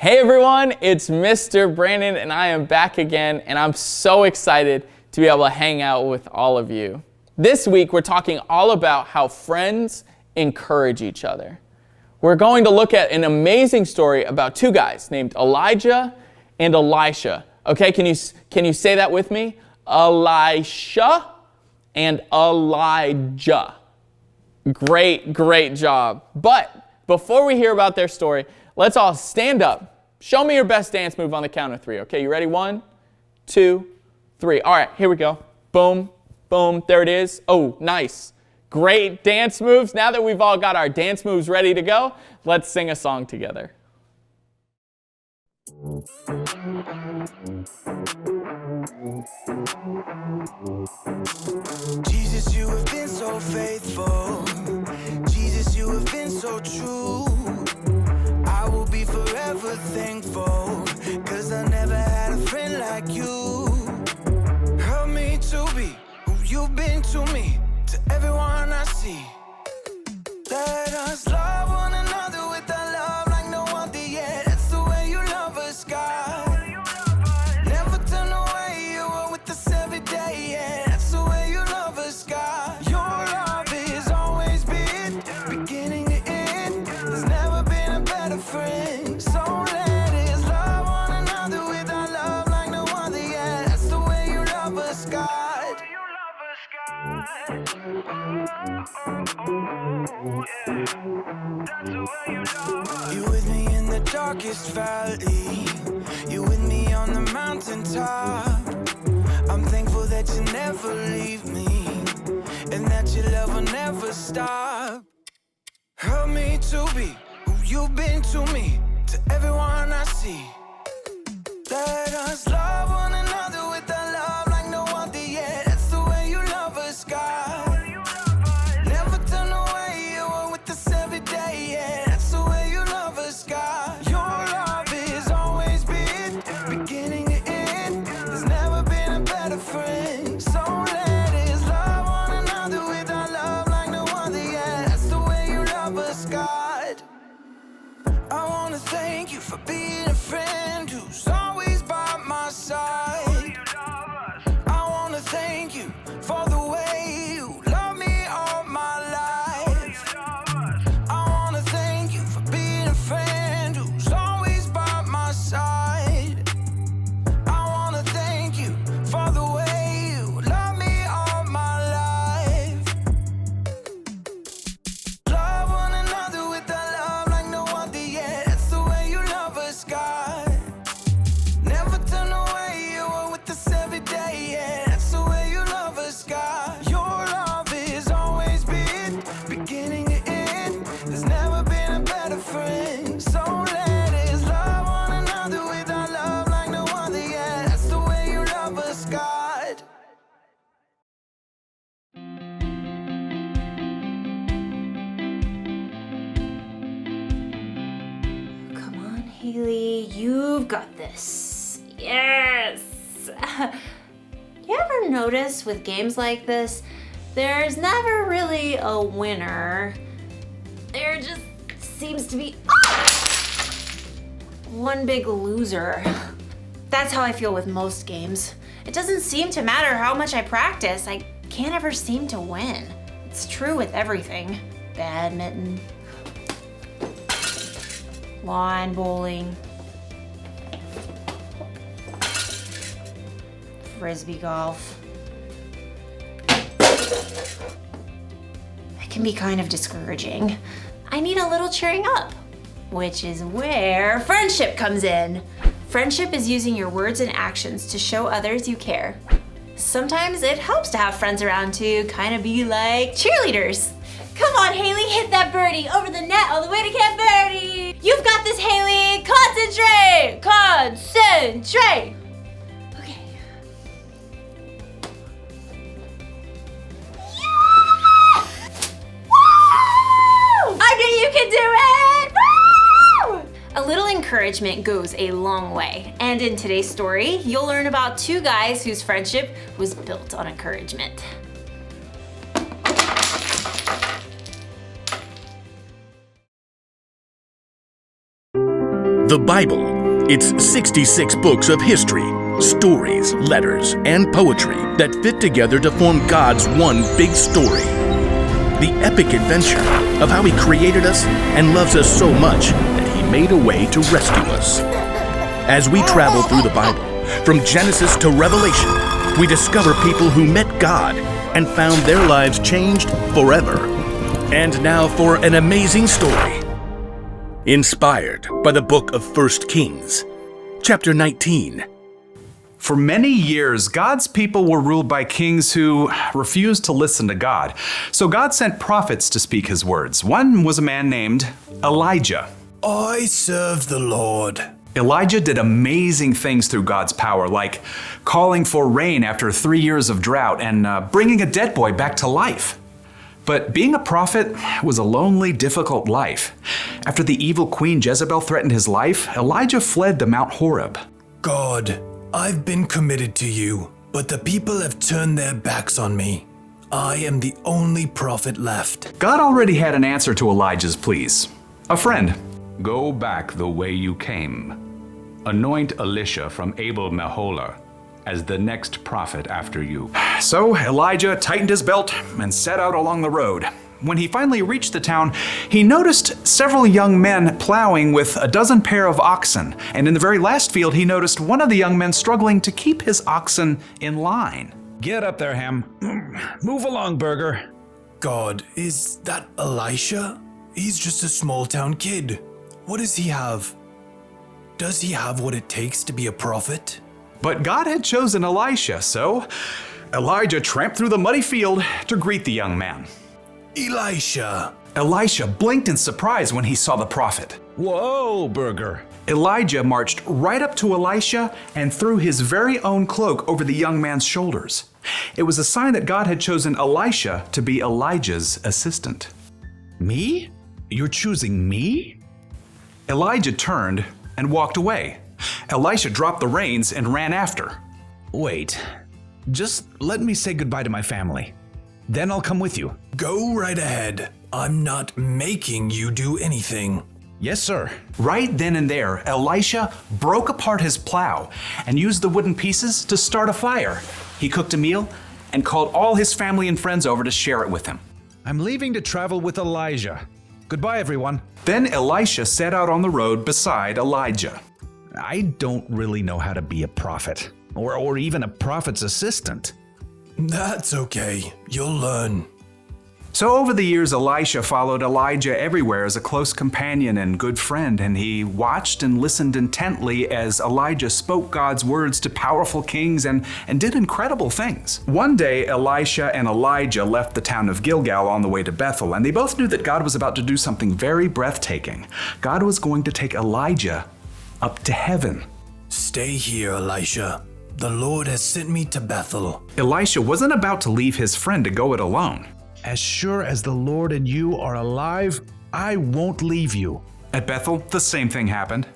Hey everyone, it's Mr. Brandon and I am back again and I'm so excited to be able to hang out with all of you. This week we're talking all about how friends encourage each other. We're going to look at an amazing story about two guys named Elijah and Elisha. Okay, can you say that with me? Elisha and Elijah. Great job. But before we hear about their story, let's all stand up. Show me your best dance move on the count of three. Okay, you ready? 1, 2, 3. All right, here we go. Boom, boom, there it is. Oh, nice. Great dance moves. Now that we've all got our dance moves ready to go, let's sing a song together. Jesus, you have been so faithful. Jesus, you have been so true. I will be forever thankful, 'cause I never had a friend like you. Help me to be who you've been to me, to everyone I see. Let us love one another with a love like no other yet. That's the way you love us, God. Never turn away, you are with us every day, yeah. That's the way you love us, God. Your love has always been beginning to end. There's never been a better friend. So let us love one another with our love like no other, yeah. That's the way you love us, God. You with me in the darkest valley. You with me on the mountaintop. I'm thankful that you never leave me, and that your love will never stop. Help me to be who you've been to me, to everyone I see. Let us love one another with a love like no other yet. That's the way you love us, God. Never turn away, you are with us every day, yeah. That's the way you love us, God. Your love has always been beginning to end. There's never been a better friend. So let us love one another with our love like no other, yeah. That's the way you love us, God. I wanna thank you for being a friend who's always by my side. I wanna thank you for the way you love me all my life. I wanna thank you for being a friend who's always by my side. I wanna thank you for the way you love me all my life. Love one another with a love like no other, yeah. That's the way you love us, God. Never turn away, you are with us every day, yeah. That's the way you love us, God. Your love has always been beginning to end. There's never been a better friend. So let us love one another with our love like no other, yeah. That's the way you love us, God. Come on, Haley, you've got this. Yes! You ever notice with games like this, there's never really a winner. There just seems to be one big loser. That's how I feel with most games. It doesn't seem to matter how much I practice, I can't ever seem to win. It's true with everything. Badminton, lawn bowling, frisbee golf. It can be kind of discouraging. I need a little cheering up, which is where friendship comes in. Friendship is using your words and actions to show others you care. Sometimes it helps to have friends around to kind of be like cheerleaders. Come on, Haley, hit that birdie over the net all the way to Camp Birdie. You've got this, Haley. Concentrate. Concentrate. Okay. Yeah! Woo! I knew you could do it. Woo! A little encouragement goes a long way. And in today's story, you'll learn about two guys whose friendship was built on encouragement. The Bible. It's 66 books of history, stories, letters, and poetry that fit together to form God's one big story. The epic adventure of how He created us and loves us so much that He made a way to rescue us. As we travel through the Bible, from Genesis to Revelation, we discover people who met God and found their lives changed forever. And now for an amazing story. Inspired by the book of 1 Kings, chapter 19. For many years, God's people were ruled by kings who refused to listen to God. So God sent prophets to speak His words. One was a man named Elijah. I serve the Lord. Elijah did amazing things through God's power, like calling for rain after 3 years of drought and bringing a dead boy back to life. But being a prophet was a lonely, difficult life. After the evil queen Jezebel threatened his life, Elijah fled to Mount Horeb. God, I've been committed to you, but the people have turned their backs on me. I am the only prophet left. God already had an answer to Elijah's pleas. A friend. Go back the way you came. Anoint Elisha from Abel-Meholah as the next prophet after you. So Elijah tightened his belt and set out along the road. When he finally reached the town, he noticed several young men plowing with a dozen pair of oxen. And in the very last field, he noticed one of the young men struggling to keep his oxen in line. Get up there, Ham. Move along, Burger. God, is that Elisha? He's just a small town kid. What does he have? Does he have what it takes to be a prophet? But God had chosen Elisha, so Elijah tramped through the muddy field to greet the young man. Elisha. Elisha blinked in surprise when he saw the prophet. Whoa, Burger. Elijah marched right up to Elisha and threw his very own cloak over the young man's shoulders. It was a sign that God had chosen Elisha to be Elijah's assistant. Me? You're choosing me? Elijah turned and walked away. Elisha dropped the reins and ran after. Wait, just let me say goodbye to my family. Then I'll come with you. Go right ahead. I'm not making you do anything. Yes, sir. Right then and there, Elisha broke apart his plow and used the wooden pieces to start a fire. He cooked a meal and called all his family and friends over to share it with him. I'm leaving to travel with Elijah. Goodbye, everyone. Then Elisha set out on the road beside Elijah. I don't really know how to be a prophet, or even a prophet's assistant. That's okay. You'll learn. So over the years, Elisha followed Elijah everywhere as a close companion and good friend, and he watched and listened intently as Elijah spoke God's words to powerful kings and did incredible things. One day, Elisha and Elijah left the town of Gilgal on the way to Bethel, and they both knew that God was about to do something very breathtaking. God was going to take Elijah up to heaven. Stay here, Elisha. The Lord has sent me to Bethel. Elisha wasn't about to leave his friend to go it alone. As sure as the Lord and you are alive, I won't leave you. At Bethel, the same thing happened.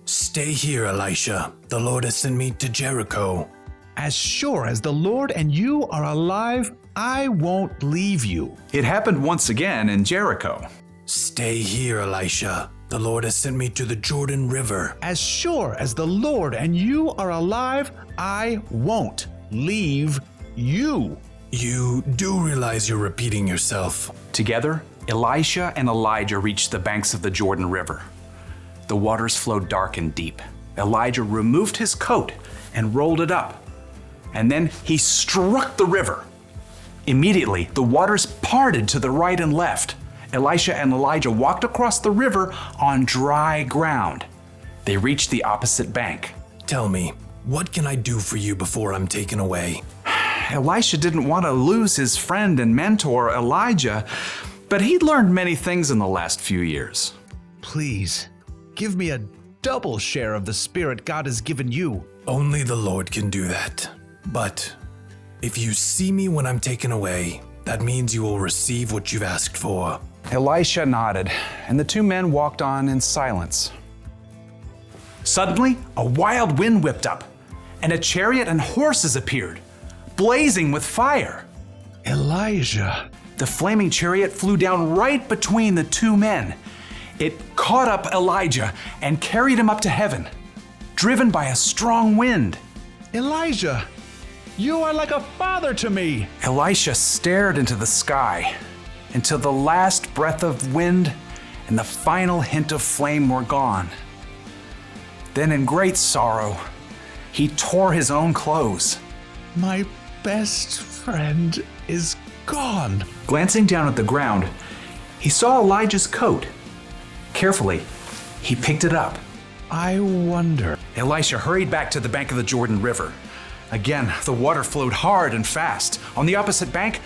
Stay here, Elisha. The Lord has sent me to Jericho. As sure as the Lord and you are alive, I won't leave you. It happened once again in Jericho. Stay here, Elisha. The Lord has sent me to the Jordan River. As sure as the Lord and you are alive, I won't leave you. You do realize you're repeating yourself. Together, Elisha and Elijah reached the banks of the Jordan River. The waters flowed dark and deep. Elijah removed his coat and rolled it up. And then he struck the river. Immediately, the waters parted to the right and left. Elisha and Elijah walked across the river on dry ground. They reached the opposite bank. Tell me, what can I do for you before I'm taken away? Elisha didn't want to lose his friend and mentor, Elijah, but he'd learned many things in the last few years. Please, give me a double share of the Spirit God has given you. Only the Lord can do that. But if you see me when I'm taken away, that means you will receive what you've asked for. Elisha nodded, and the two men walked on in silence. Suddenly, a wild wind whipped up, and a chariot and horses appeared, blazing with fire. Elijah. The flaming chariot flew down right between the two men. It caught up Elijah and carried him up to heaven, driven by a strong wind. Elijah, you are like a father to me. Elisha stared into the sky until the last breath of wind and the final hint of flame were gone. Then in great sorrow, he tore his own clothes. My best friend is gone. Glancing down at the ground, he saw Elijah's coat. Carefully, he picked it up. I wonder. Elisha hurried back to the bank of the Jordan River. Again, the water flowed hard and fast. On the opposite bank,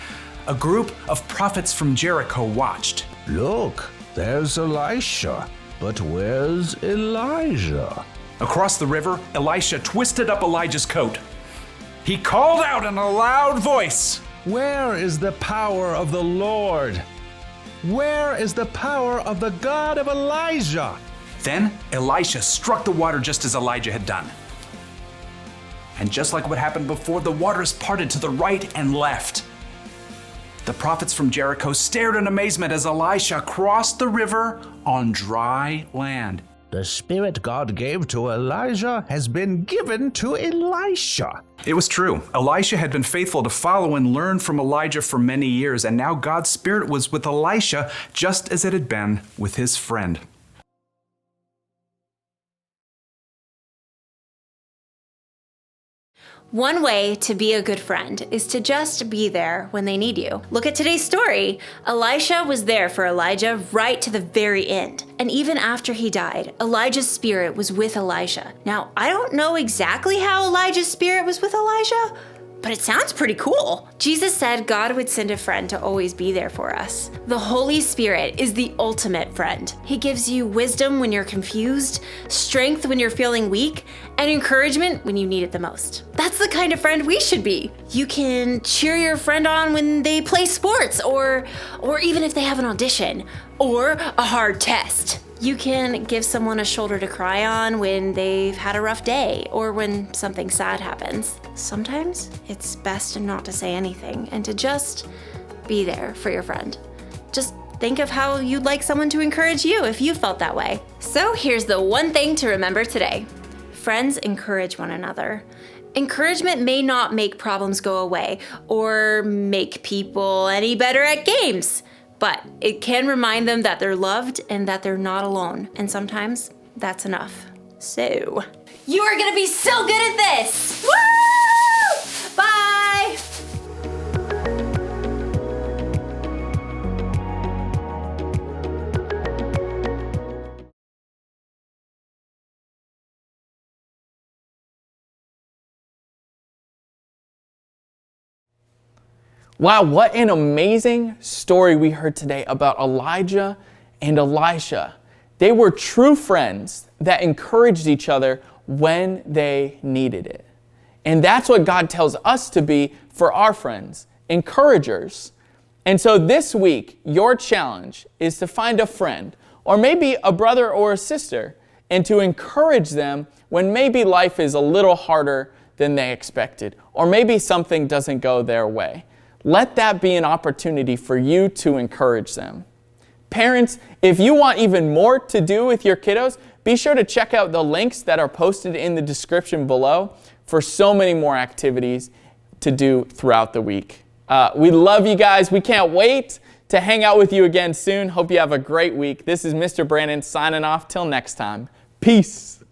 a group of prophets from Jericho watched. Look, there's Elisha. But where's Elijah? Across the river, Elisha twisted up Elijah's coat. He called out in a loud voice, Where is the power of the Lord? Where is the power of the God of Elijah? Then Elisha struck the water just as Elijah had done. And just like what happened before, the waters parted to the right and left. The prophets from Jericho stared in amazement as Elisha crossed the river on dry land. The spirit God gave to Elijah has been given to Elisha. It was true. Elisha had been faithful to follow and learn from Elijah for many years, and now God's spirit was with Elisha just as it had been with his friend. One way to be a good friend is to just be there when they need you. Look at today's story. Elisha was there for Elijah right to the very end. And even after he died, Elijah's spirit was with Elisha. Now, I don't know exactly how Elijah's spirit was with Elijah, but it sounds pretty cool. Jesus said God would send a friend to always be there for us. The Holy Spirit is the ultimate friend. He gives you wisdom when you're confused, strength when you're feeling weak, and encouragement when you need it the most. That's the kind of friend we should be. You can cheer your friend on when they play sports, or even if they have an audition, or a hard test. You can give someone a shoulder to cry on when they've had a rough day or when something sad happens. Sometimes it's best not to say anything and to just be there for your friend. Just think of how you'd like someone to encourage you if you felt that way. So here's the one thing to remember today. Friends encourage one another. Encouragement may not make problems go away or make people any better at games, but it can remind them that they're loved and that they're not alone. And sometimes that's enough. So, you are gonna be so good at this! Woo! Bye! Wow, what an amazing story we heard today about Elijah and Elisha. They were true friends that encouraged each other when they needed it. And that's what God tells us to be for our friends, encouragers. And so this week, your challenge is to find a friend, or maybe a brother or a sister, and to encourage them when maybe life is a little harder than they expected, or maybe something doesn't go their way. Let that be an opportunity for you to encourage them. Parents, if you want even more to do with your kiddos, be sure to check out the links that are posted in the description below for so many more activities to do throughout the week. We love you guys. We can't wait to hang out with you again soon. Hope you have a great week. This is Mr. Brandon signing off. Till next time. Peace.